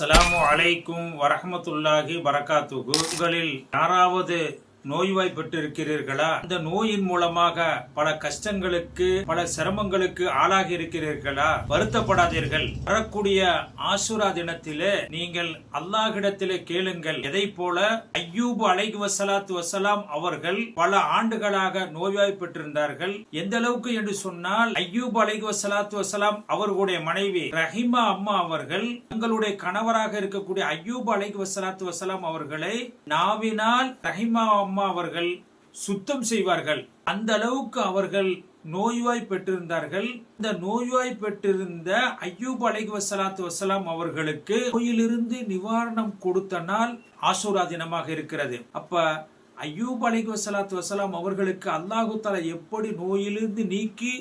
அஸ்ஸலாமு அலைக்கும் வரஹ்மத்துல்லாஹி பரகாத்துஹு. உங்களில் யாராவது நோய்வாய்ப்பட்டிருக்கிறீர்களா? இந்த நோயின் மூலமாக பல கஷ்டங்களுக்கு பல சிரமங்களுக்கு ஆளாகி இருக்கிறீர்களா? வருத்தப்படாதீர்கள். வரக்கூடிய ஆசுரா தினத்திலே நீங்கள் அல்லாஹ்விடத்திலே கேளுங்கள். எதை போல அய்யூப் அலைஹி வஸலாத்து வஸலாம் அவர்கள் பல ஆண்டுகளாக நோய்வாய்ப்பட்டிருந்தார்கள். எந்த அளவுக்கு என்று சொன்னால் அய்யூப் அலைஹி வஸலாத்து வஸலாம் அவர்களுடைய மனைவி ரஹிமா அம்மா அவர்கள் தங்களுடைய கணவராக இருக்கக்கூடிய அய்யூப் அலைஹி வஸலாத்து வஸலாம் அவர்களை நாவினால் ரஹிமா அம்மா அவர்கள் சுத்தம் செய்வார்கள். அந்த அளவுக்கு அவர்கள் நோய்வாய் பெற்றிருந்தார்கள். இந்த நோய்வாய் பெற்றிருந்த அய்யூப் அலைஹி வஸலாத்து வஸலாம் அவர்களுக்கு நோயிலிருந்து நிவாரணம் கொடுத்த நாள் ஆஷூரா தினமாக இருக்கிறது. அப்ப அய்யூப் அலைஹி வஸலாத்து வஸலாம் அவர்களுக்கு அல்லாஹ் தஆலா எப்படி நோயிலிருந்து நீக்கி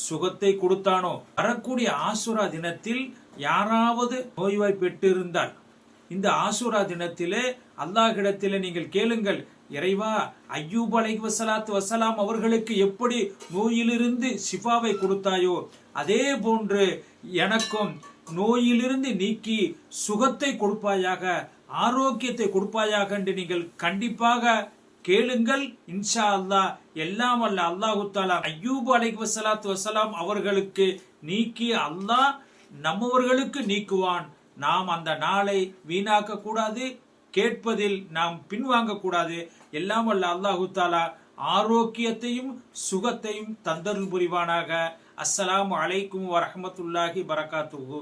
சுகத்தை கொடுத்தானோ, வரக்கூடிய ஆஷூரா தினத்தில் யாராவது நோய்வாய் பெற்றிருந்தால் இந்த ஆஷூரா தினத்திலே அல்லாஹ்விடத்திலே நீங்கள் கேளுங்கள், இறைவா அய்யூப் அலைஹி வஸலாத்து வஸலாம் அவர்களுக்கு எப்படி நோயிலிருந்து ஷிஃபாவை கொடுத்தாயோ அதே போன்று எனக்கும் நோயிலிருந்து நீக்கி சுகத்தை கொடுப்பாயாக, ஆரோக்கியத்தை கொடுப்பாயாக என்று நீங்கள் கண்டிப்பாக கேளுங்கள். இன்ஷா அல்லாஹ் எல்லாம் வல்ல அல்லாஹ் தஆலா அய்யூப் அலைஹி வஸலாத்து வஸலாம் அவர்களுக்கு நீக்கி அல்லாஹ் நம்மவர்களுக்கு நீக்குவான். நாம் அந்த நாளை வீணாக்க கூடாது, கேட்பதில் நாம் பின்வாங்க கூடாது. எல்லாம் வல்ல அல்லாஹ் தஆலா ஆரோக்கியத்தையும் சுகத்தையும் தந்தருள் புரிவானாக. அஸ்ஸலாமு அலைக்கும் வரஹ்மத்துல்லாஹி பரகாத்துஹு.